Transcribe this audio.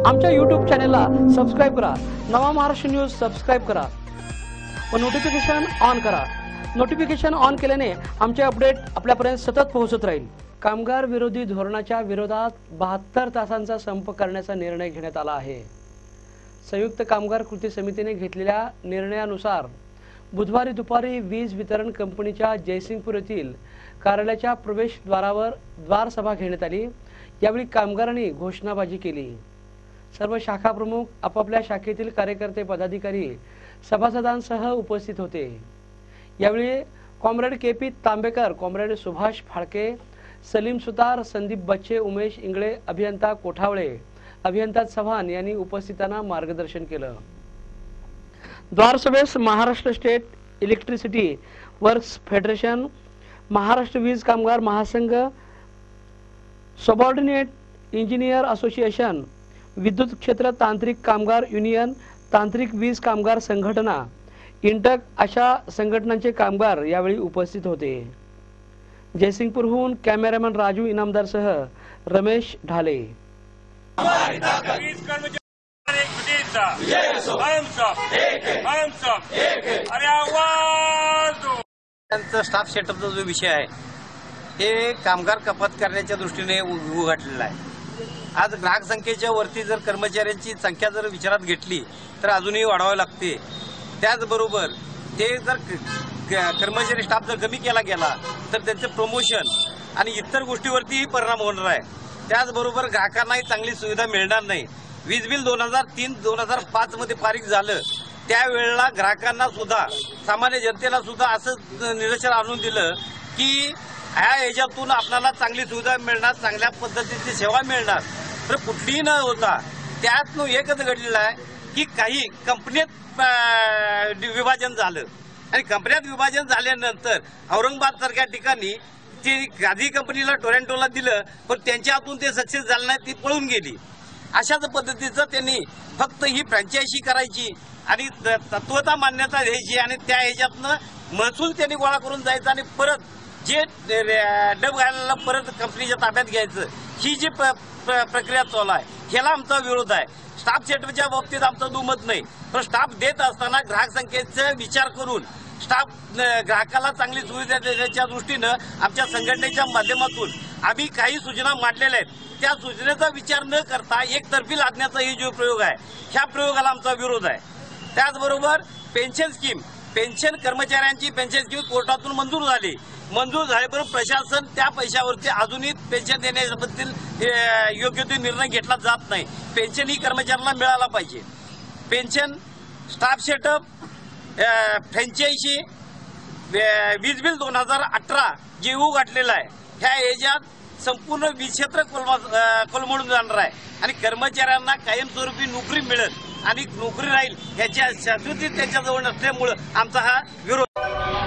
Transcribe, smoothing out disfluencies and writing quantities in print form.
आमच्या YouTube चॅनलला subscribe करा। नवा महाराष्ट्र न्यूज सबस्क्राइब करा व नोटिफिकेशन ऑन करा। नोटिफिकेशन ऑन केल्याने आमचे अपडेट आपल्यापर्यंत सतत पोहोचत राहील। कामगार विरोधी धोरणाच्या विरोधात 72 तासांचा संप करण्याचा निर्णय घेण्यात आला आहे। संयुक्त कामगार कृती समितीने घेतलेल्या निर्णयानुसार बुधवारी दुपारी वीज वितरण कंपनीच्या जयसिंगपूर येथील कार्यालयाच्या प्रवेशद्वारावर द्वार सभा घेण्यात आली। यावेळी कामगारांनी घोषणाबाजी केली। सर्व शाखा प्रमुख आपापल्या शाखेतील कार्यकर्ते पदाधिकारी सभासदांसह उपस्थित होते। यावेळी comrade KP Tambekar, comrade Subhash Phalke, Salim Sutar, Sandeep Bachche, Umesh Ingale, अभियंता कोठावळे, अभियंता चव्हाण यांनी उपस्थितांना मार्गदर्शन केलं। द्वार सभेस Maharashtra State Electricity Works Federation, Maharashtra Veej Kamgar महासंघ, सबऑर्डिनेट इंजिनियर असोसिएशन, विद्युत क्षेत्र तांत्रिक कामगार युनियन, तांत्रिक वीज कामगार संघटना, इंटक अशा संघटनांचे कामगार यावेळी उपस्थित होते। जयसिंगपूरहून कॅमेरामॅन राजू इनामदारसह रमेश ढाले। स्टाफ सेटअपचा जो विषय आहे हे कामगार कपात करण्याच्या दृष्टीने उघडलेला आहे। आज ग्राहक संख्येच्या वरती जर कर्मचाऱ्यांची संख्या जर विचारात घेतली तर अजूनही वाढवावी लागते। त्याचबरोबर ते जर कर्मचारी स्टाफ जर कमी केला गेला तर त्यांचे प्रमोशन आणि इतर गोष्टीवरतीही परिणाम होणार आहे। त्याचबरोबर ग्राहकांनाही चांगली सुविधा मिळणार नाही। वीज बिल 2003-2005 मध्ये पारित झालं त्यावेळेला ग्राहकांना सुद्धा, सामान्य जनतेला सुद्धा असं निदर्शन आणून दिलं की ह्या याच्यातून आपल्याला चांगली सुविधा मिळणार, चांगल्या पद्धतीची सेवा मिळणार, तर कुठलीही न होता त्यात एकच घडलेलं आहे की काही कंपनीत विभाजन झालं आणि कंपन्यात विभाजन झाल्यानंतर औरंगाबाद सारख्या ठिकाणी ती गादी कंपनीला टोरंटोला दिलं, पण त्यांच्या हातून ते सक्सेस झालं नाही, ती पळून गेली। अशाच पद्धतीचं त्यांनी फक्त ही फ्रँचायझी करायची आणि तत्वता मान्यता द्यायची आणि त्या ह्याच्यातनं महसूल त्यांनी गोळा करून जायचा आणि परत जे डब घालायला परत कंपनीच्या ताब्यात घ्यायचं, ही जी प्रक्रिया चालू आहे ह्याला आमचा विरोध आहे। स्टाफ सेटअपच्या बाबतीत आमचं दुमत नाही, पण स्टाफ देत असताना ग्राहक संख्येचा विचार करून स्टाफ ग्राहकाला चांगली सुविधा देण्याच्या दृष्टीनं आमच्या संघटनेच्या माध्यमातून आम्ही काही सूचना मांडलेल्या आहेत। त्या सूचनेचा विचार न करता एकतर्फी लादण्याचा ही जो प्रयोग आहे ह्या प्रयोगाला आमचा विरोध आहे। त्याचबरोबर पेन्शन स्कीम, पेन्शन कर्मचाऱ्यांची पेन्शन स्कीम कोर्टातून मंजूर झाल्याबरोबर प्रशासन त्या पैशावरती अजूनही पेन्शन देण्याबद्दल योग्य तो निर्णय घेतला जात नाही। पेन्शन ही कर्मचाऱ्यांना मिळाला पाहिजे। पेन्शन, स्टाफ सेटअप, फ्रँचायझी, वीज बिल 2018 जे उघडलेलं आहे ह्या याच्यात संपूर्ण वीज क्षेत्र कोलमडून जाणार आहे आणि कर्मचाऱ्यांना कायमस्वरूपी नोकरी मिळेल आणि नोकरी राहील ह्याच्या शाश्वती त्यांच्याजवळ नसल्यामुळे आमचा हा विरोध।